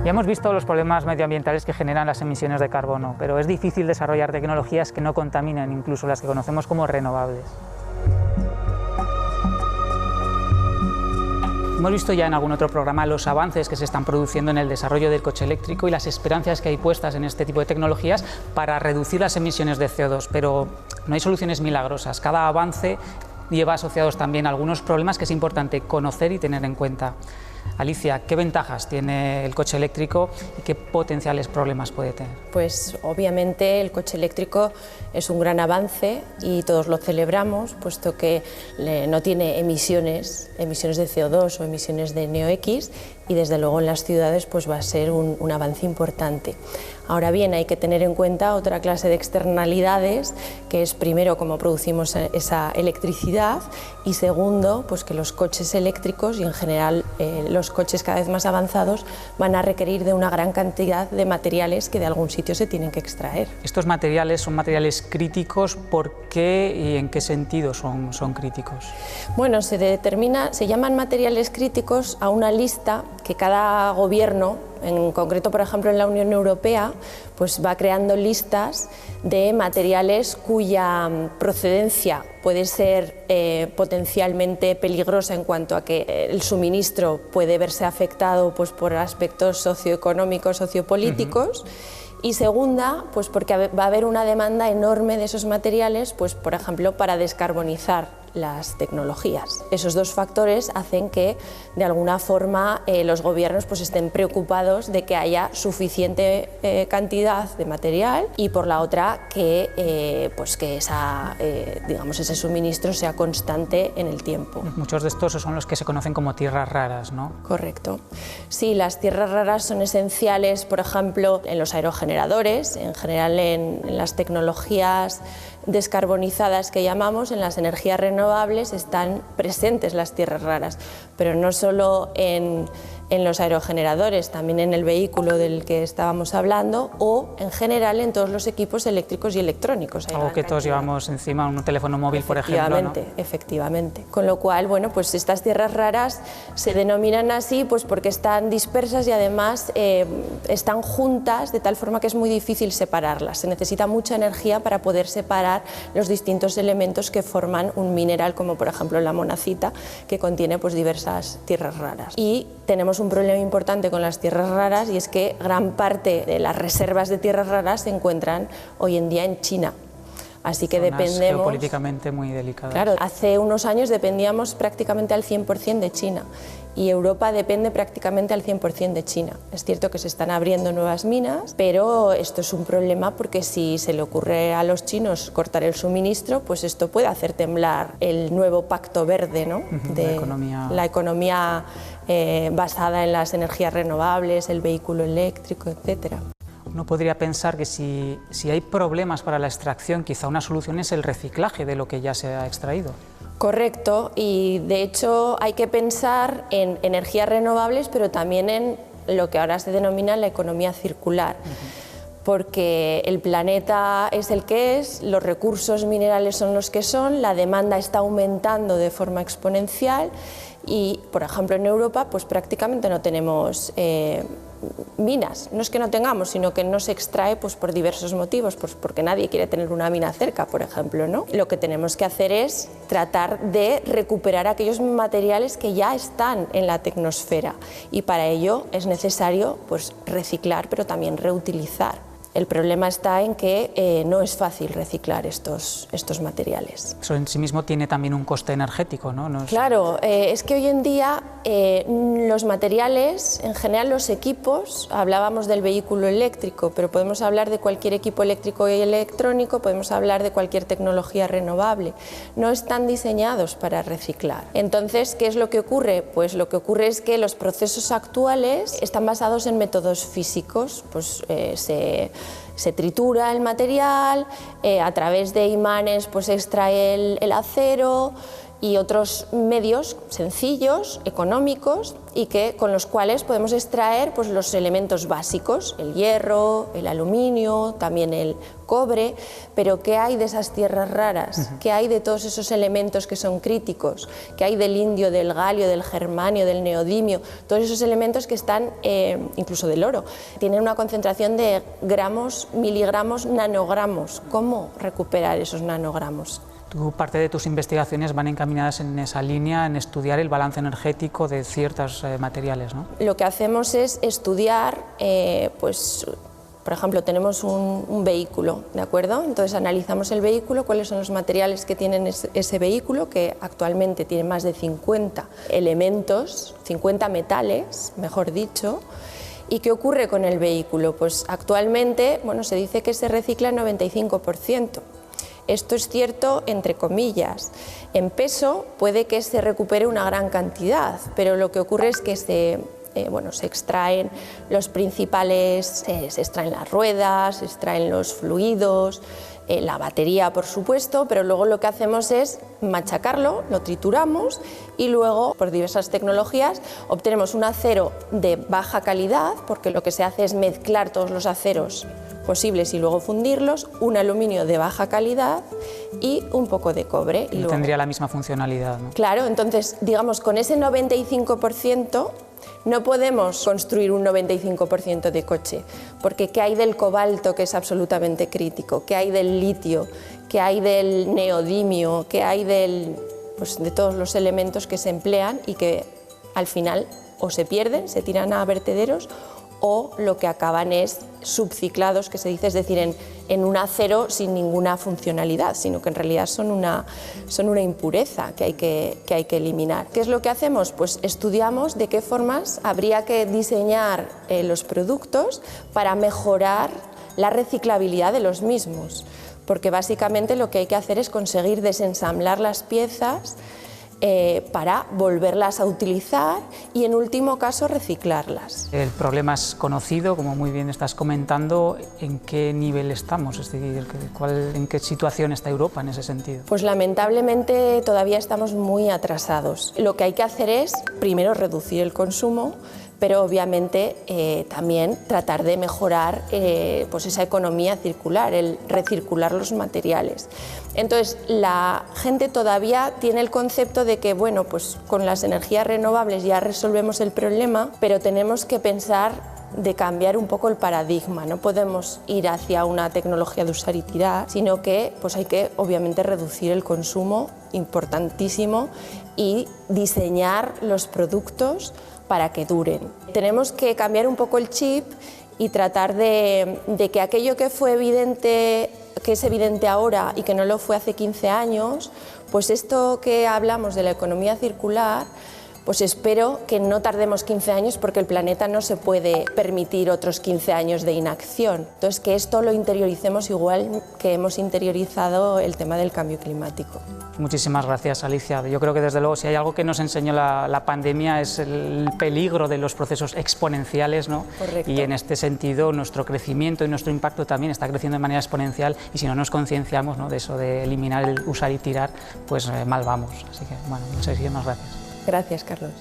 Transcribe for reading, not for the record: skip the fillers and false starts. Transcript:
Ya hemos visto los problemas medioambientales que generan las emisiones de carbono, pero es difícil desarrollar tecnologías que no contaminen, incluso las que conocemos como renovables. Hemos visto ya en algún otro programa los avances que se están produciendo en el desarrollo del coche eléctrico y las esperanzas que hay puestas en este tipo de tecnologías para reducir las emisiones de CO2, pero no hay soluciones milagrosas. Cada avance lleva asociados también algunos problemas que es importante conocer y tener en cuenta. Alicia, ¿qué ventajas tiene el coche eléctrico y qué potenciales problemas puede tener? Pues obviamente el coche eléctrico es un gran avance y todos lo celebramos, puesto que no tiene emisiones de CO2 o emisiones de NOx, y desde luego en las ciudades pues va a ser un avance importante. Ahora bien, hay que tener en cuenta otra clase de externalidades, que es primero cómo producimos esa electricidad y segundo, pues que los coches eléctricos y en general los coches cada vez más avanzados van a requerir de una gran cantidad de materiales que de algún sitio se tienen que extraer. Estos materiales son materiales críticos, ¿por qué y en qué sentido son críticos? Bueno, se llaman materiales críticos a una lista que cada gobierno, en concreto por ejemplo en la Unión Europea, pues va creando listas de materiales cuya procedencia puede ser potencialmente peligrosa en cuanto a que el suministro puede verse afectado pues, por aspectos socioeconómicos, sociopolíticos. Y segunda, pues porque va a haber una demanda enorme de esos materiales, pues por ejemplo para descarbonizar las tecnologías. Esos dos factores hacen que de alguna forma los gobiernos pues estén preocupados de que haya suficiente cantidad de material y por la otra que ese suministro sea constante en el tiempo. Muchos de estos son los que se conocen como tierras raras, ¿no? Correcto. Sí, las tierras raras son esenciales, por ejemplo, en los aerogeneradores, en general en las tecnologías descarbonizadas que llamamos, en las energías renovables están presentes las tierras raras, pero no solo en los aerogeneradores, también en el vehículo del que estábamos hablando o en general en todos los equipos eléctricos y electrónicos. Algo que todos llevamos encima, un teléfono móvil, por ejemplo, ¿no? Efectivamente. Con lo cual, bueno, pues estas tierras raras se denominan así pues porque están dispersas y además están juntas de tal forma que es muy difícil separarlas. Se necesita mucha energía para poder separar los distintos elementos que forman un mineral, como por ejemplo la monazita, que contiene pues diversas tierras raras. Y tenemos un problema importante con las tierras raras y es que gran parte de las reservas de tierras raras se encuentran hoy en día en China. Así que dependemos... geopolíticamente muy delicadas. Claro, hace unos años dependíamos prácticamente al 100% de China y Europa depende prácticamente al 100% de China. Es cierto que se están abriendo nuevas minas, pero esto es un problema porque si se le ocurre a los chinos cortar el suministro, pues esto puede hacer temblar el nuevo pacto verde, ¿no? La economía basada en las energías renovables, el vehículo eléctrico, etcétera. Uno podría pensar que si hay problemas para la extracción, quizá una solución es el reciclaje de lo que ya se ha extraído. Correcto, y de hecho hay que pensar en energías renovables, pero también en lo que ahora se denomina la economía circular. Porque el planeta es el que es, los recursos minerales son los que son, la demanda está aumentando de forma exponencial y, por ejemplo, en Europa pues prácticamente no tenemos minas. No es que no tengamos, sino que no se extrae pues, por diversos motivos, pues porque nadie quiere tener una mina cerca, por ejemplo, ¿no? Lo que tenemos que hacer es tratar de recuperar aquellos materiales que ya están en la tecnosfera y para ello es necesario pues, reciclar, pero también reutilizar. El problema está en que no es fácil reciclar estos materiales. Eso en sí mismo tiene también un coste energético, ¿no? Claro, es que hoy en día los materiales, en general los equipos, hablábamos del vehículo eléctrico, pero podemos hablar de cualquier equipo eléctrico y electrónico, podemos hablar de cualquier tecnología renovable, no están diseñados para reciclar. Entonces, ¿qué es lo que ocurre? Pues lo que ocurre es que los procesos actuales están basados en métodos físicos, pues se tritura el material, a través de imanes pues se extrae el acero y otros medios sencillos, económicos y con los cuales podemos extraer pues, los elementos básicos, el hierro, el aluminio, también el cobre, pero ¿qué hay de esas tierras raras? ¿Qué hay de todos esos elementos que son críticos? ¿Qué hay del indio, del galio, del germanio, del neodimio? Todos esos elementos que están, incluso del oro, tienen una concentración de gramos, miligramos, nanogramos. ¿Cómo recuperar esos nanogramos? Parte de tus investigaciones van encaminadas en esa línea, en estudiar el balance energético de ciertos materiales, ¿no? Lo que hacemos es estudiar, pues, por ejemplo, tenemos un vehículo, ¿de acuerdo? Entonces analizamos el vehículo, cuáles son los materiales que tienen ese vehículo, que actualmente tiene más de 50 elementos, 50 metales, mejor dicho. ¿Y qué ocurre con el vehículo? Pues actualmente, bueno, se dice que se recicla el 95%. Esto es cierto entre comillas. En peso puede que se recupere una gran cantidad, pero lo que ocurre es que se extraen los principales, se extraen las ruedas, se extraen los fluidos, la batería por supuesto, pero luego lo que hacemos es machacarlo, lo trituramos y luego por diversas tecnologías obtenemos un acero de baja calidad, porque lo que se hace es mezclar todos los aceros posibles y luego fundirlos, un aluminio de baja calidad y un poco de cobre. Y luego tendría la misma funcionalidad, ¿no? Claro, entonces, digamos, con ese 95% no podemos construir un 95% de coche, porque ¿qué hay del cobalto, que es absolutamente crítico? ¿Qué hay del litio? ¿Qué hay del neodimio? ¿Qué hay de todos los elementos que se emplean y que al final o se pierden, se tiran a vertederos, o lo que acaban es subciclados, que se dice, es decir, en un acero sin ninguna funcionalidad, sino que en realidad son una impureza que hay que eliminar. ¿Qué es lo que hacemos? Pues estudiamos de qué formas habría que diseñar los productos para mejorar la reciclabilidad de los mismos, porque básicamente lo que hay que hacer es conseguir desensamblar las piezas para volverlas a utilizar y en último caso reciclarlas. El problema es conocido, como muy bien estás comentando. ¿En qué nivel estamos? Es decir, ¿en qué situación está Europa en ese sentido? Pues lamentablemente todavía estamos muy atrasados. Lo que hay que hacer es primero reducir el consumo, pero obviamente también tratar de mejorar pues esa economía circular, el recircular los materiales. Entonces, la gente todavía tiene el concepto de que, bueno, pues con las energías renovables ya resolvemos el problema, pero tenemos que pensar de cambiar un poco el paradigma. No podemos ir hacia una tecnología de usar y tirar, sino que pues hay que obviamente reducir el consumo, importantísimo, y diseñar los productos para que duren. Tenemos que cambiar un poco el chip y tratar de que aquello que fue evidente, que es evidente ahora y que no lo fue hace 15 años, pues esto que hablamos de la economía circular, pues espero que no tardemos 15 años, porque el planeta no se puede permitir otros 15 años de inacción. Entonces, que esto lo interioricemos igual que hemos interiorizado el tema del cambio climático. Muchísimas gracias, Alicia. Yo creo que desde luego si hay algo que nos enseñó la pandemia es el peligro de los procesos exponenciales, ¿no? Correcto. Y en este sentido nuestro crecimiento y nuestro impacto también está creciendo de manera exponencial, y si no nos concienciamos, ¿no?, de eso de eliminar el usar y tirar, pues mal vamos. Así que, bueno, muchísimas gracias. Gracias, Carlos.